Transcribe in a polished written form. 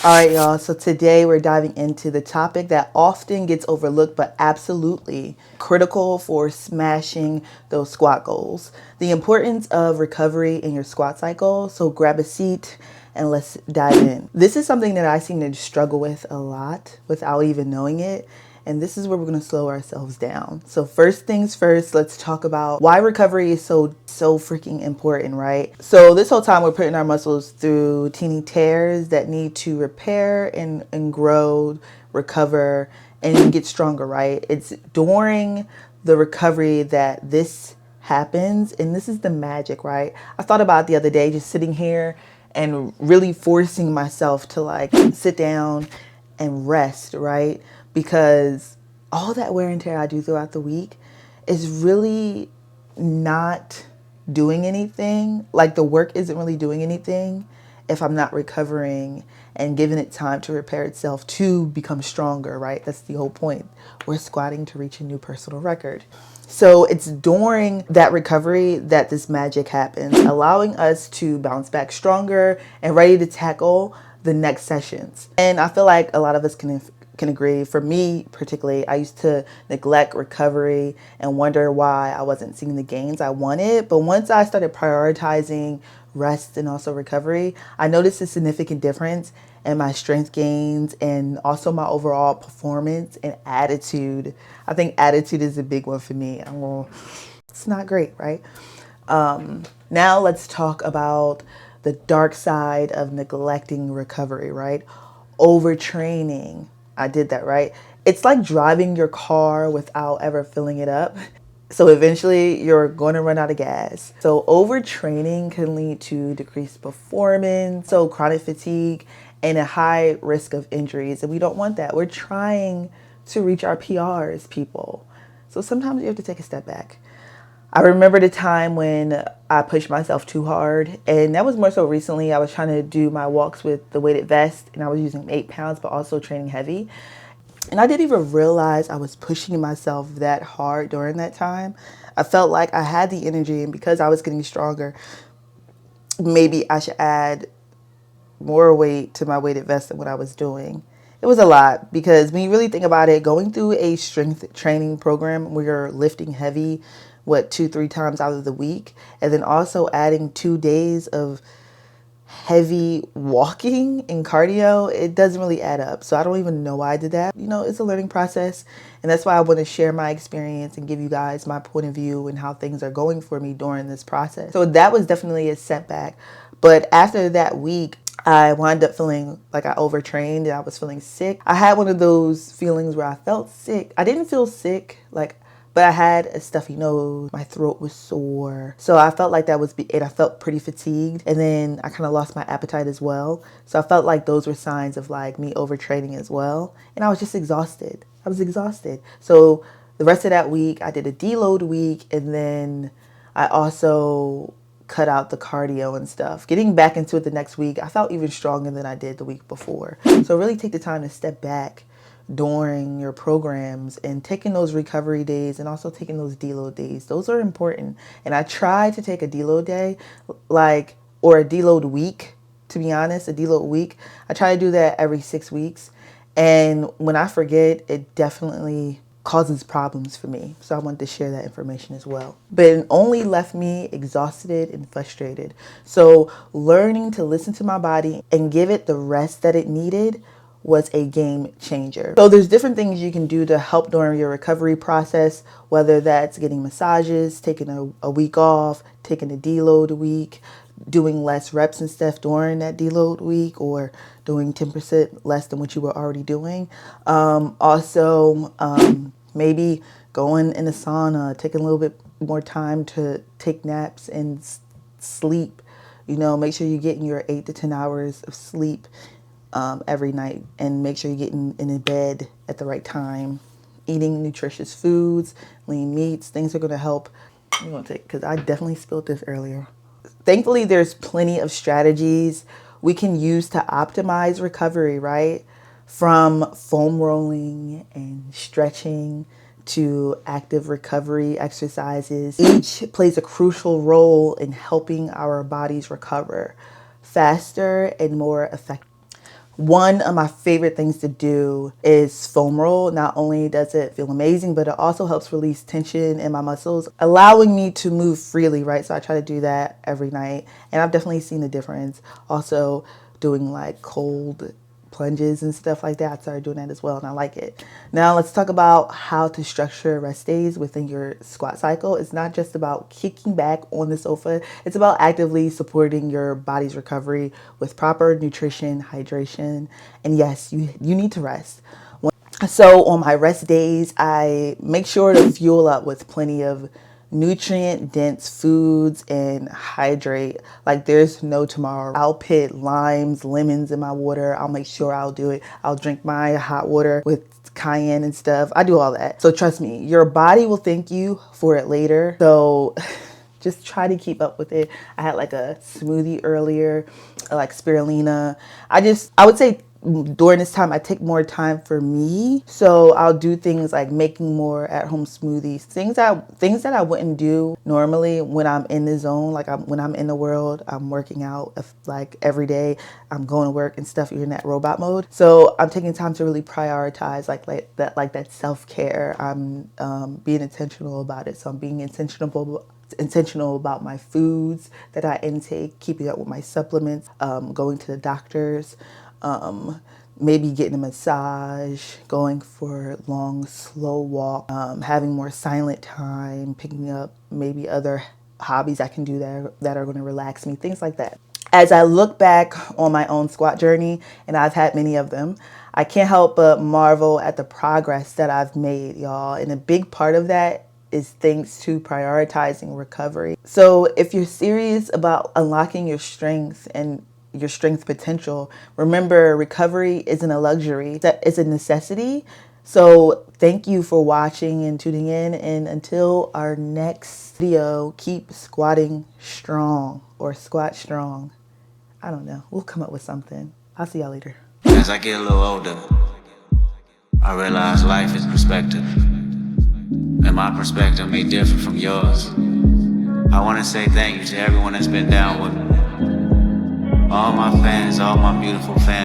All right, y'all. So today we're diving into the topic that often gets overlooked, but absolutely critical for smashing those squat goals. The importance of recovery in your squat cycle. So grab a seat and let's dive in. This is something that I seem to struggle with a lot without even knowing it. And this is where we're going to slow ourselves down. So first things first, let's talk about why recovery is so freaking important, right? So this whole time we're putting our muscles through teeny tears that need to repair and grow, recover, and get stronger, right? It's during the recovery that this happens. And this is the magic, right? I thought about it the other day, just sitting here and really forcing myself to like sit down and rest, right? Because all that wear and tear I do throughout the week is really not doing anything. Like the work isn't really doing anything if I'm not recovering and giving it time to repair itself to become stronger, right? That's the whole point. We're squatting to reach a new personal record. So it's during that recovery that this magic happens, allowing us to bounce back stronger and ready to tackle the next sessions. And I feel like a lot of us can agree. For me particularly, I used to neglect recovery and wonder why I wasn't seeing the gains I wanted. But once I started prioritizing rest and also recovery, I noticed a significant difference in my strength gains and also my overall performance and attitude. I think attitude is a big one for me. It's not great, right? Now let's talk about the dark side of neglecting recovery, right? Overtraining. I did that, right? It's like driving your car without ever filling it up. So eventually you're going to run out of gas. So overtraining can lead to decreased performance, so chronic fatigue, and a high risk of injuries. And we don't want that. We're trying to reach our PRs, people. So sometimes you have to take a step back. I remember the time when I pushed myself too hard, and that was more so recently. I was trying to do my walks with the weighted vest, and I was using 8 pounds, but also training heavy. And I didn't even realize I was pushing myself that hard during that time. I felt like I had the energy, and because I was getting stronger, maybe I should add more weight to my weighted vest than what I was doing. It was a lot because when you really think about it, going through a strength training program where you're lifting heavy, 2-3 times out of the week, and then also adding 2 days of heavy walking and cardio, it doesn't really add up. So I don't even know why I did that. It's a learning process, and that's why I want to share my experience and give you guys my point of view and how things are going for me during this process. So that was definitely a setback. But after that week, I wound up feeling like I overtrained and I was feeling sick. I had one of those feelings where I felt sick. I didn't feel sick, but I had a stuffy nose. My throat was sore. So I felt like that was it. I felt pretty fatigued. And then I kind of lost my appetite as well. So I felt like those were signs of like me overtraining as well. And I was just exhausted. I was exhausted. So the rest of that week, I did a deload week. And then I also cut out the cardio and stuff. Getting back into it the next week, I felt even stronger than I did the week before. So really take the time to step back during your programs and taking those recovery days and also taking those deload days. Those are important. And I try to take a deload day, or a deload week, to be honest, a deload week. I try to do that every 6 weeks. And when I forget, it definitely causes problems for me. So I wanted to share that information as well. But it only left me exhausted and frustrated. So learning to listen to my body and give it the rest that it needed was a game changer. So there's different things you can do to help during your recovery process, whether that's getting massages, taking a week off, taking a deload week, doing less reps and stuff during that deload week, or doing 10% less than what you were already doing. Maybe going in the sauna, taking a little bit more time to take naps and sleep. Make sure you're getting your 8 to 10 hours of sleep every night, and make sure you're getting in bed at the right time. Eating nutritious foods, lean meats, things are going to help. I'm going to take, because I definitely spilled this earlier. Thankfully, there's plenty of strategies we can use to optimize recovery, right? From foam rolling and stretching to active recovery exercises. Each plays a crucial role in helping our bodies recover faster and more effectively. One of my favorite things to do is foam roll. Not only does it feel amazing, but it also helps release tension in my muscles, allowing me to move freely, right? So I try to do that every night, and I've definitely seen the difference. Also, doing like cold plunges and stuff like that. I started doing that as well, and I like it. Now let's talk about how to structure rest days within your squat cycle. It's not just about kicking back on the sofa. It's about actively supporting your body's recovery with proper nutrition, hydration, and yes, you need to rest. So on my rest days, I make sure to fuel up with plenty of nutrient dense foods and hydrate like there's no tomorrow. I'll put limes, lemons in my water. I'll make sure I'll do it. I'll drink my hot water with cayenne and stuff. I do all that. So trust me, your body will thank you for it later. So just try to keep up with it. I had like a smoothie earlier, like spirulina. I would say during this time I take more time for me, so I'll do things like making more at-home smoothies, things that I wouldn't do normally when I'm in the zone, like when I'm in the world, I'm working out like every day, I'm going to work and stuff. You're in that robot mode, so I'm taking time to really prioritize like that self-care. I'm being intentional about it, so I'm being intentional about my foods that I intake, keeping up with my supplements, going to the doctors, maybe getting a massage, going for long, slow walk, having more silent time, picking up maybe other hobbies I can do that are going to relax me, things like that. As I look back on my own squat journey, and I've had many of them, I can't help but marvel at the progress that I've made, y'all. And a big part of that is thanks to prioritizing recovery. So if you're serious about unlocking your strength and your strength potential, remember, recovery isn't a luxury, it's a necessity. So thank you for watching and tuning in, and until our next video, keep squatting strong, or squat strong. I don't know, we'll come up with something. I'll see y'all later. As I get a little older, I realize life is perspective, and my perspective may differ from yours. I want to say thank you to everyone that's been down with me. All my fans, all my beautiful fans.